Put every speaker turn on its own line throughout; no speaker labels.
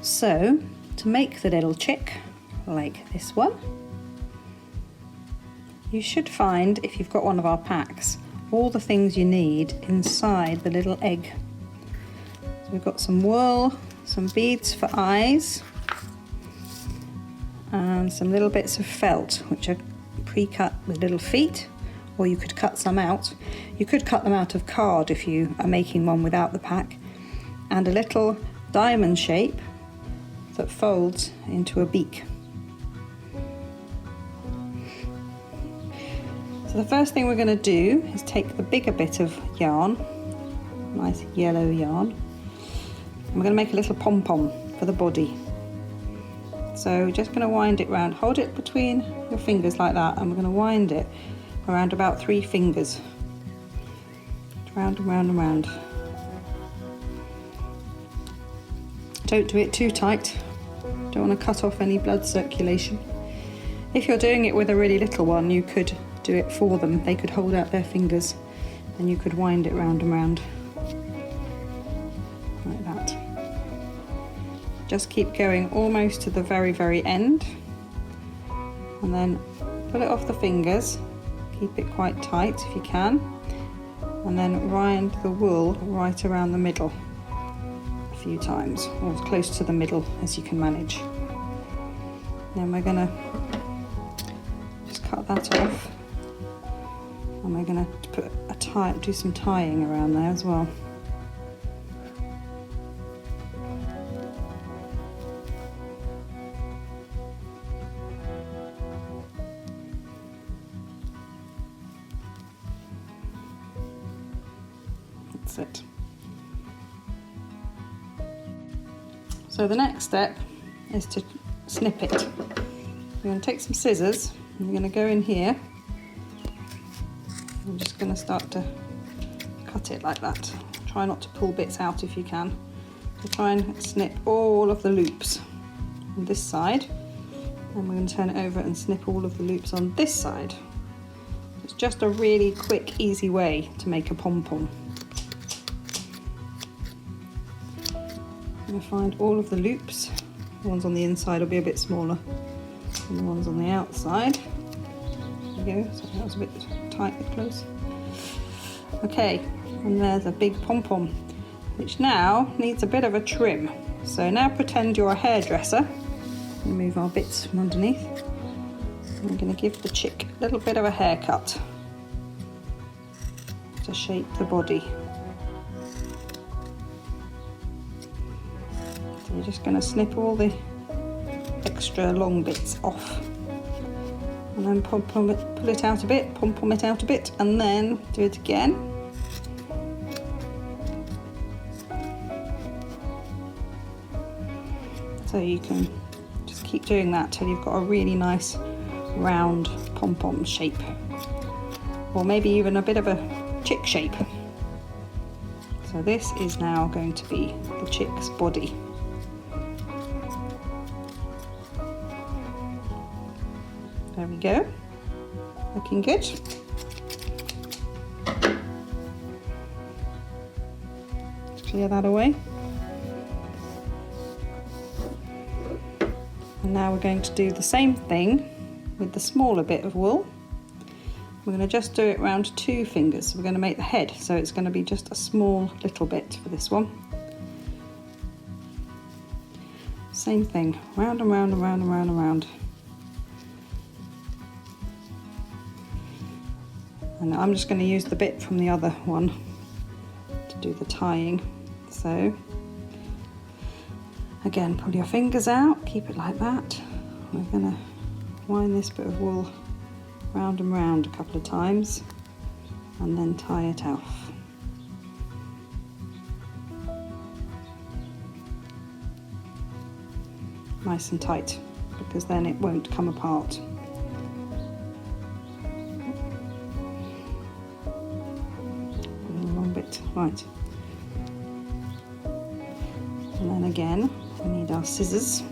So to make the little chick like this one, you should find, if you've got one of our packs, all the things you need inside the little egg. So we've got some wool, some beads for eyes, and some little bits of felt which are pre-cut with little feet, or you could cut some out. You could cut them out of card if you are making one without the pack, and a little diamond shape that folds into a beak. So the first thing we're going to do is take the bigger bit of yarn, nice yellow yarn, and we're going to make a little pom-pom for the body. So we're just going to wind it round, hold it between your fingers like that, and we're going to wind it around about 3 fingers. Round and round and round. Don't do it too tight, don't want to cut off any blood circulation. If you're doing it with a really little one, you could do it for them. They could hold out their fingers and you could wind it round and round like that. Just keep going almost to the very, very end, and then pull it off the fingers, keep it quite tight if you can, and then wind the wool right around the middle a few times, or as close to the middle as you can manage. Then we're going to just cut that off, and we're going to put a tie, do some tying around there as well. That's it. So the next step is to snip it. We're going to take some scissors and we're going to go in here. I'm just going to start to cut it like that. Try not to pull bits out if you can. So try and snip all of the loops on this side, and we're going to turn it over and snip all of the loops on this side. It's just a really quick, easy way to make a pom-pom. I'm going to find all of the loops. The ones on the inside will be a bit smaller than the ones on the outside. There we go, so that was a bit tight and close. Okay, and there's a big pom-pom, which now needs a bit of a trim. So now pretend you're a hairdresser. Remove our bits from underneath. I'm going to give the chick a little bit of a haircut to shape the body. So you're just going to snip all the extra long bits off, and then pull it out a bit, pom-pom it out a bit, and then do it again. So you can just keep doing that till you've got a really nice round pom-pom shape, or maybe even a bit of a chick shape. So this is now going to be the chick's body. There we go, looking good. Clear that away. And now we're going to do the same thing with the smaller bit of wool. We're going to just do it round 2 fingers. So we're going to make the head, so it's going to be just a small little bit for this one. Same thing, round and round and round and round and round. And I'm just going to use the bit from the other one to do the tying. So again, pull your fingers out, keep it like that. We're going to wind this bit of wool round and round a couple of times and then tie it off. Nice and tight, because then it won't come apart. Right, and then again we need our scissors.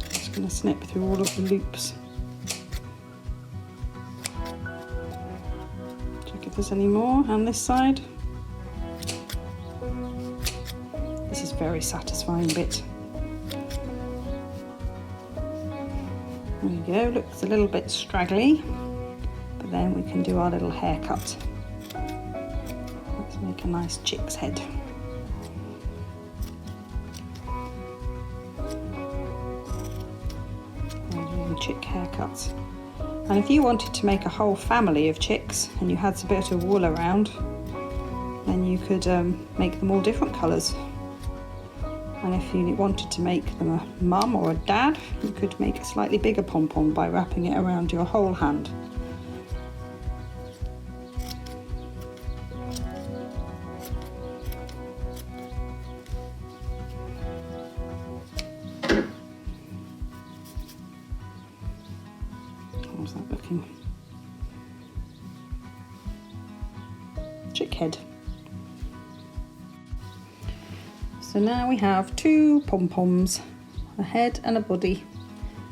Just going to snip through all of the loops. Check if there's any more on this side. most very satisfying bit. There we go, looks a little bit straggly, but then we can do our little haircut. Let's make a nice chick's head. Chick haircuts. And if you wanted to make a whole family of chicks and you had a bit of wool around, then you could make them all different colours. And if you wanted to make them a mum or a dad, you could make a slightly bigger pom-pom by wrapping it around your whole hand. How's that looking? Chick head. So now we have two pom-poms, a head and a body.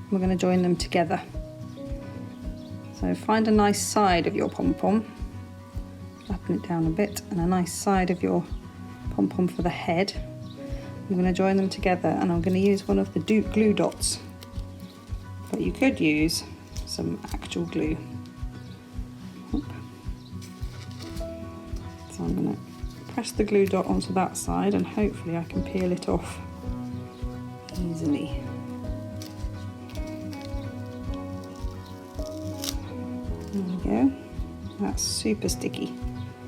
We're going to join them together. So find a nice side of your pom-pom, flatten it down a bit, and a nice side of your pom-pom for the head. I'm going to join them together, and I'm going to use one of the glue dots, but you could use some actual glue. So I'm going to press the glue dot onto that side, and hopefully I can peel it off easily. There we go. That's super sticky.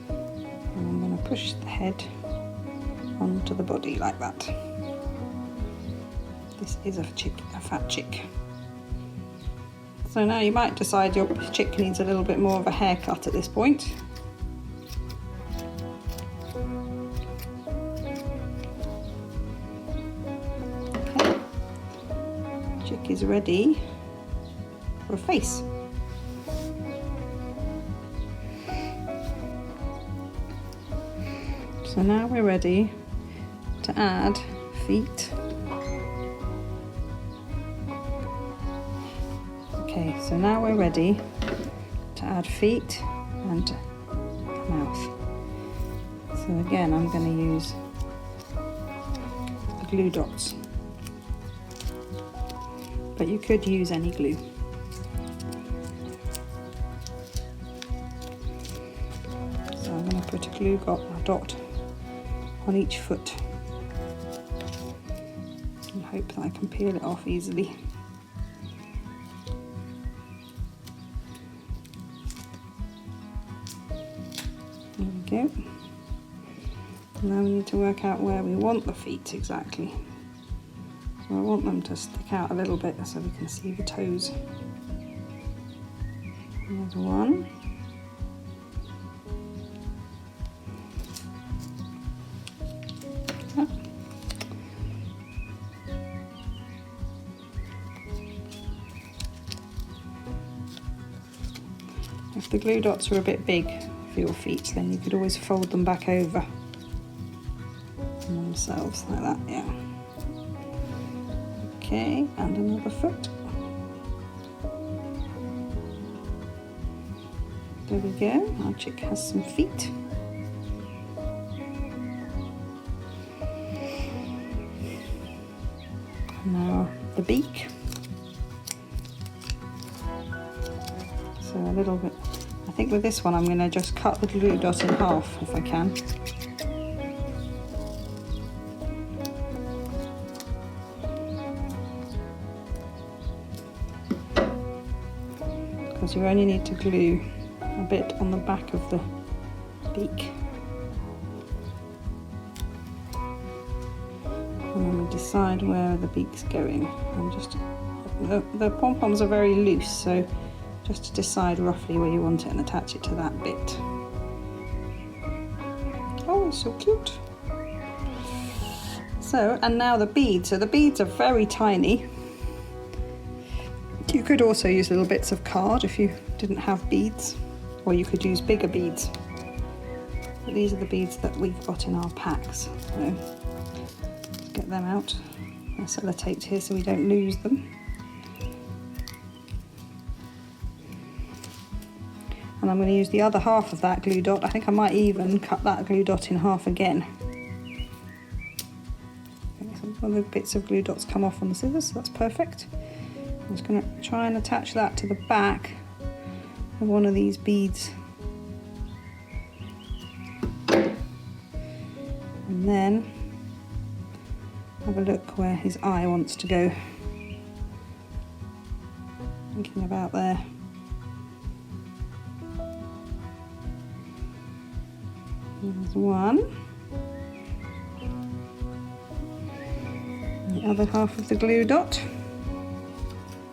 And I'm going to push the head onto the body like that. This is a fat chick. So now you might decide your chick needs a little bit more of a haircut at this point. Okay. Chick is ready for a face. So now we're ready to add feet. Okay, so now we're ready to add feet and a mouth. So again, I'm going to use the glue dots, but you could use any glue. So I'm going to put a glue dot on each foot and hope that I can peel it off easily. There we go. Now we need to work out where we want the feet exactly. So I want them to stick out a little bit so we can see the toes. There's one. If the glue dots are a bit big for your feet, then you could always fold them back over on themselves like that, yeah. Okay, and another foot. There we go, our chick has some feet. Now the beak. So a little bit, I think with this one I'm going to just cut the glue dot in half if I can. Because you only need to glue a bit on the back of the beak. And then we decide where the beak's going. And just the pom-poms are very loose, so just to decide roughly where you want it and attach it to that bit. Oh, it's so cute. So, and now the beads. So the beads are very tiny. You could also use little bits of card if you didn't have beads, or you could use bigger beads. But these are the beads that we've got in our packs. So let's get them out. They're sellotaped here so we don't lose them. And I'm going to use the other half of that glue dot. I think I might even cut that glue dot in half again. all the bits of glue dots come off on the scissors, so that's perfect. I'm just going to try and attach that to the back of one of these beads. And then have a look where his eye wants to go. Thinking about there. There's one. The other half of the glue dot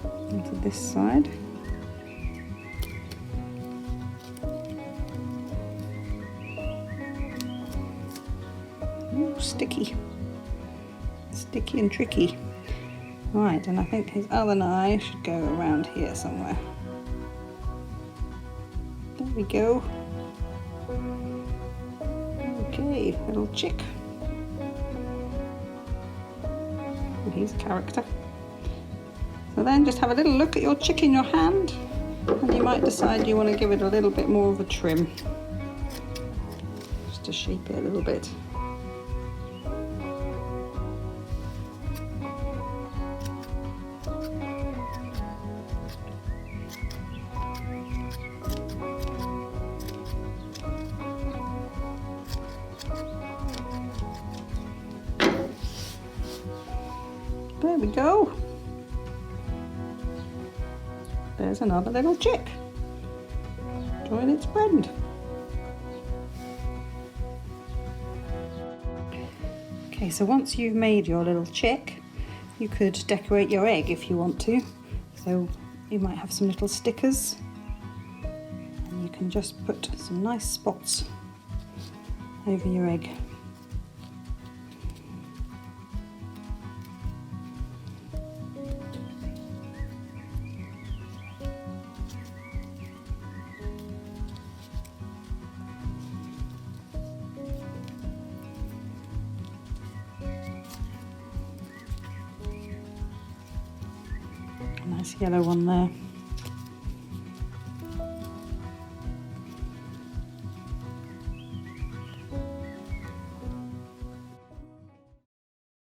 onto this side. Ooh, sticky. Sticky and tricky. Right, and I think his other eye should go around here somewhere. There we go. Okay, little chick. And he's a character. So then just have a little look at your chick in your hand, and you might decide you want to give it a little bit more of a trim. Just to shape it a little bit. There we go. There's another little chick. Join its friend. Okay, so once you've made your little chick, you could decorate your egg if you want to. So you might have some little stickers, and you can just put some nice spots over your egg. Nice yellow one there.